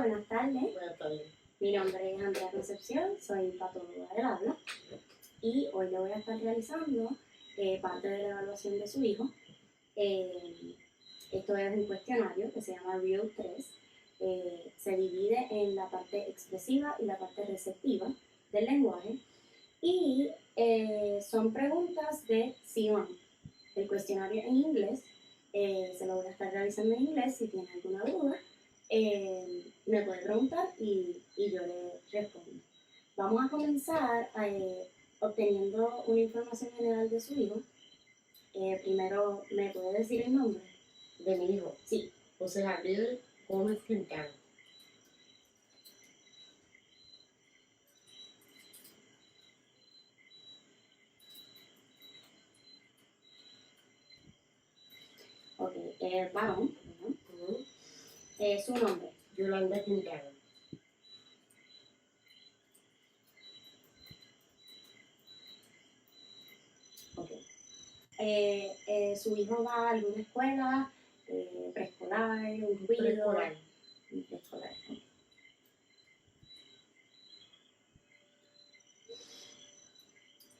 buenas tardes. Buenas tardes. Mi nombre es Andrea Concepción, soy patóloga del habla y hoy le voy a estar realizando parte de la evaluación de su hijo. Esto es un cuestionario que se llama REEL-3. Se divide en la parte expresiva y la parte receptiva del lenguaje y son preguntas de sí o no. El cuestionario en inglés, se lo voy a estar realizando en inglés. Si tiene alguna duda, me puede preguntar y yo le respondo. Vamos a comenzar obteniendo una información general de su hijo. Primero, ¿me puede decir el nombre? De mi hijo. Sí. José Gabriel Gómez Quintana. Ok, varón, ¿no? Su nombre. Yolanda Quintana. Ok. ¿Su hijo va a alguna escuela, preescolar, un ruido? Preescolar. Preescolar, ok.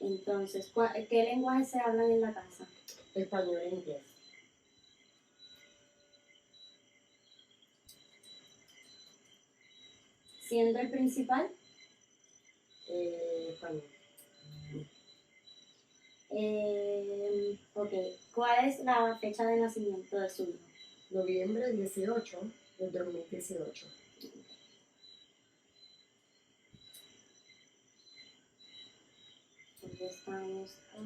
Entonces, ¿qué lenguaje se hablan en la casa? Español e inglés. Siendo el principal, Español. ok. ¿Cuál es la fecha de nacimiento de su hijo? Noviembre 18 del 2018. Hoy estamos a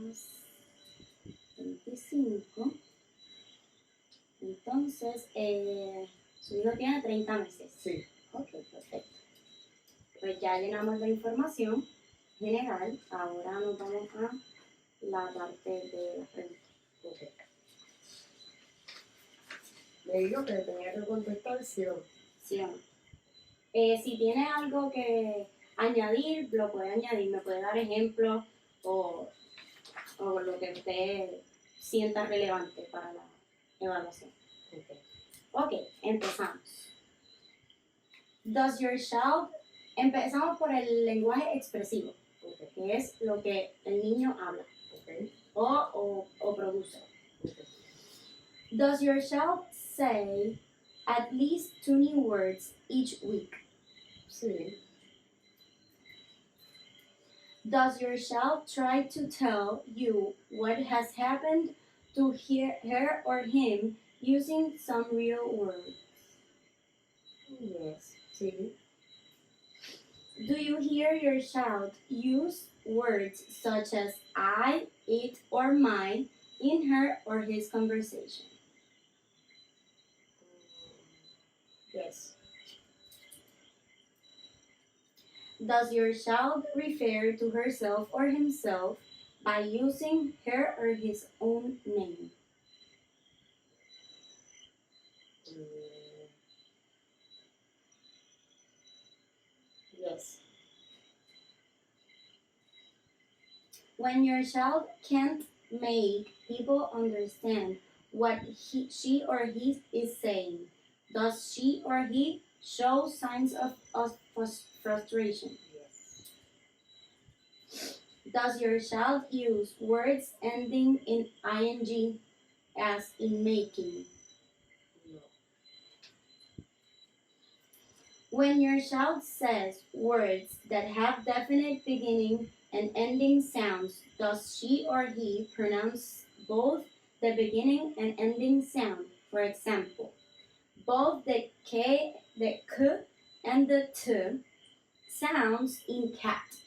25. Entonces, su hijo tiene 30 meses. Sí. Ok, perfecto. Pues ya llenamos la información general. Ahora nos vamos a la parte de las preguntas. Okay. Me dijo que tenía que contestar sí o no. ¿Sí o no? Si tiene algo que añadir, lo puede añadir. Me puede dar ejemplos o lo que usted sienta relevante para la evaluación. Okay. Ok, empezamos. Does your child... Empezamos por el lenguaje expresivo, Okay. que es lo que el niño habla Okay. o produce. Okay. Does your child say at least 2 new words each week? Sí. Does your child try to tell you what has happened to her or him using some real words? Yes. Sí. Do you hear your child use words such as I, it, or my in her or his conversation? Yes. Does your child refer to herself or himself by using her or his own name? Yes. When your child can't make people understand what she or he is saying, does she or he show signs of frustration? Yes. Does your child use words ending in ing as in making? No. When your child says words that have definite beginning and ending sounds, does she or he pronounce both the beginning and ending sound? For example, both the k and the t sounds in cat.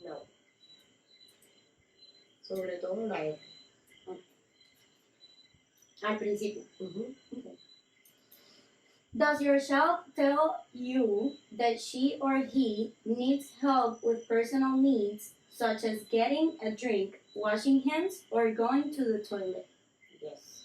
No. Sobre todo la F. Al principio. Uh-huh. Okay. Does your child tell you that she or he needs help with personal needs, such as getting a drink, washing hands, or going to the toilet? Yes.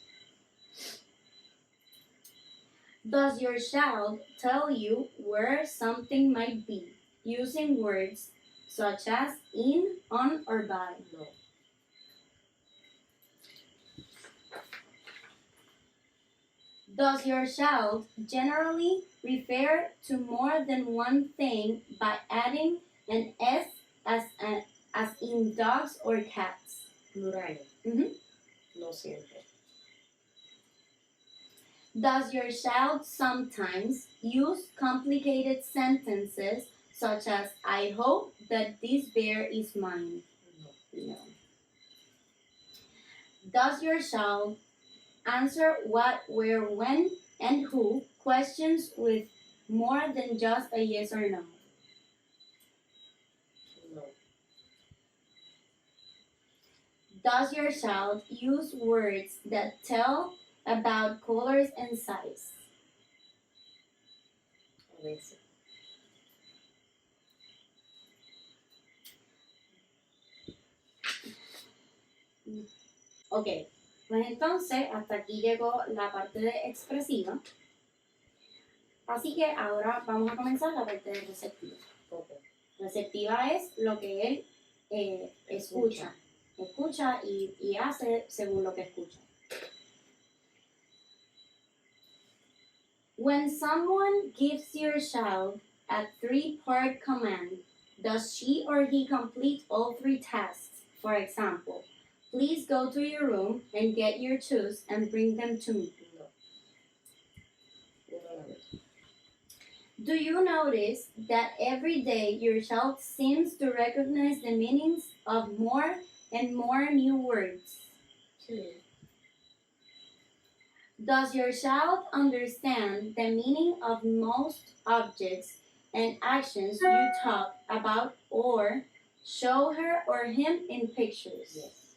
Does your child tell you where something might be, using words such as in, on, or by? No. Does your child generally refer to more than one thing by adding an S as in dogs or cats? Plurales. Mhm. No siempre. Does your child sometimes use complicated sentences such as, I hope that this bear is mine? No. No. Does your child answer what, where, when, and who questions with more than just a yes or no? No. Does your child use words that tell about colors and size? A veces. Ok, pues entonces hasta aquí llegó la parte de expresiva. Así que ahora vamos a comenzar la parte de receptiva. Okay. Receptiva es lo que él escucha y hace según lo que escucha. When someone gives your child a 3-part command, does she or he complete all 3 tasks? For example, please go to your room and get your shoes and bring them to me. No. Una a la vez. Do you notice that every day your child seems to recognize the meanings of more and more new words? Sí. Does your child understand the meaning of most objects and actions you talk about or show her or him in pictures? Yes.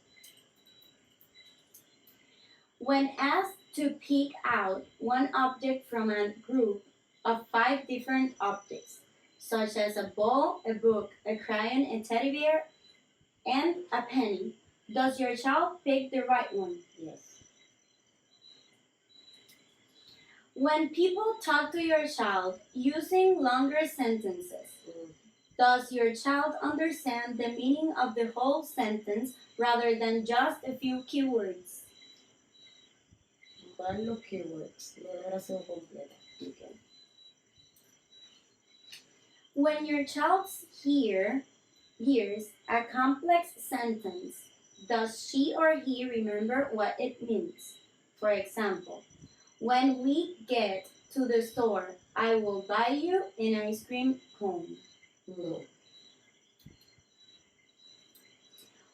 When asked to pick out one object from a group of 5 different objects, such as a ball, a book, a crayon, a teddy bear, and a penny, does your child pick the right one? Yes. When people talk to your child using longer sentences, Mm. does your child understand the meaning of the whole sentence rather than just a few keywords? Van los keywords, no la oración completa. Okay. When your child hears a complex sentence, does she or he remember what it means? For example, when we get to the store, I will buy you an ice cream cone. No.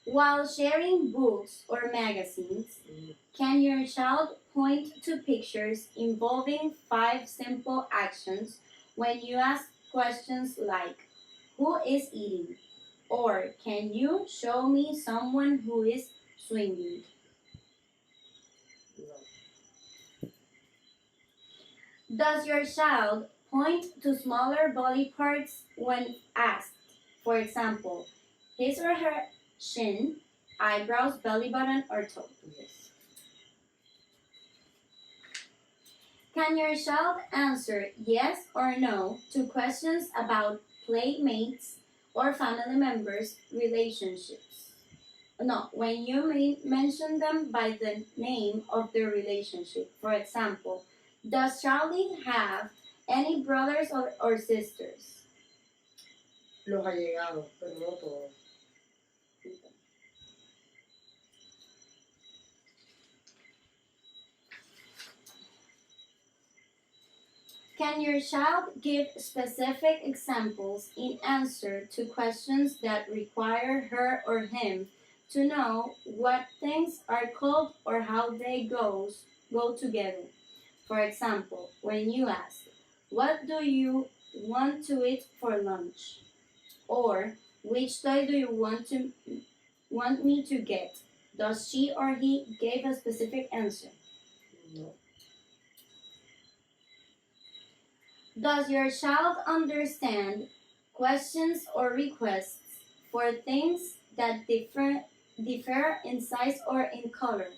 While sharing books or magazines, Mm. can your child point to pictures involving 5 simple actions when you ask questions like, who is eating? Or can you show me someone who is swimming? No. Does your child point to smaller body parts when asked? For example, his or her chin, eyebrows, belly button, or toe? Yes. Can your child answer yes or no to questions about playmates or family members' relationships? No, when you mention them by the name of their relationship. For example, does Charlie have any brothers or sisters? Los allegados, pero no todos. Can your child give specific examples in answer to questions that require her or him to know what things are called or how they go together? For example, when you ask, what do you want to eat for lunch? Or which toy do you want me to get? Does she or he give a specific answer? No. Does your child understand questions or requests for things that differ in size or in color?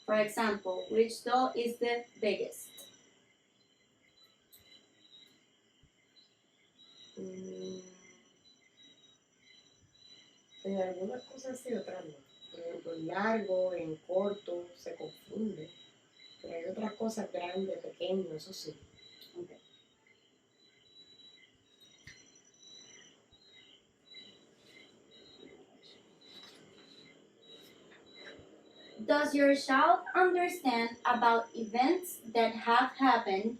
For example, which doll is the biggest? En algunas cosas sí, otras no. Por ejemplo, en largo, en corto, se confunde. Pero hay otras cosas cosas grandes, pequeñas, eso sí. Okay. Does your child understand about events that have happened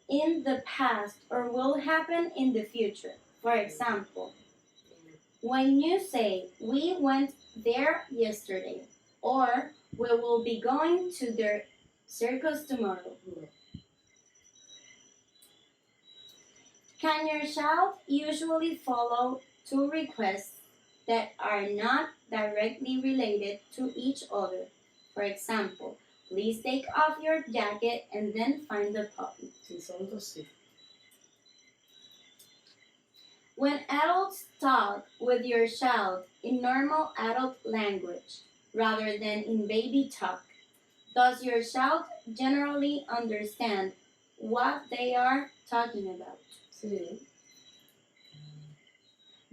in the past or will happen in the future? For example, when you say, we went there yesterday, or we will be going to the circus tomorrow. Can your child usually follow two requests that are not directly related to each other? For example, please take off your jacket and then find the puppy. Sí, son dos sí. When adults talk with your child in normal adult language rather than in baby talk, does your child generally understand what they are talking about? Sí.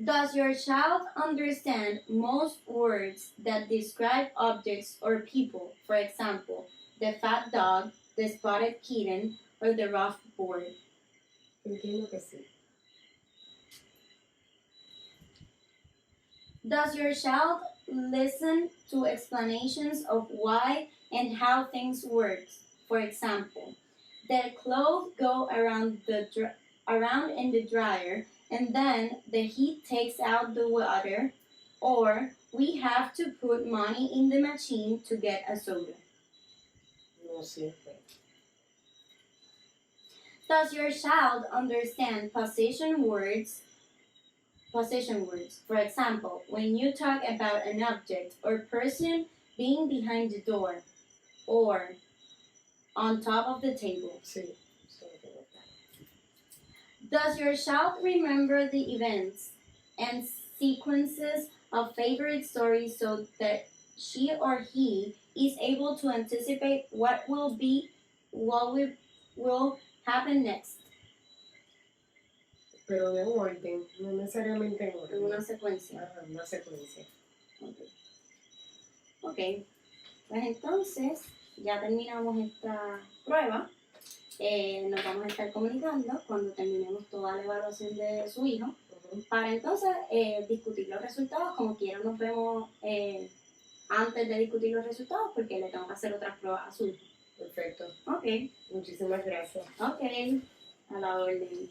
Does your child understand most words that describe objects or people? For example, the fat dog, the spotted kitten, or the rough board? Entiendo que sí. Does your child listen to explanations of why and how things work? For example, the clothes go around in the dryer and then the heat takes out the water, or we have to put money in the machine to get a soda. No siempre. Does your child understand possession words? For example, when you talk about an object or person being behind the door or on top of the table. Sí. Does your child remember the events and sequences of favorite stories so that she or he is able to anticipate what will happen next? Pero de orden, no necesariamente en orden. En una secuencia. Ajá, una secuencia. Ok, pues entonces ya terminamos esta prueba. Nos vamos a estar comunicando cuando terminemos toda la evaluación de su hijo para entonces discutir los resultados. Como quiera nos vemos antes de discutir los resultados porque le tengo que hacer otras pruebas a su hijo. Perfecto. Ok. Muchísimas gracias. Ok, a la orden.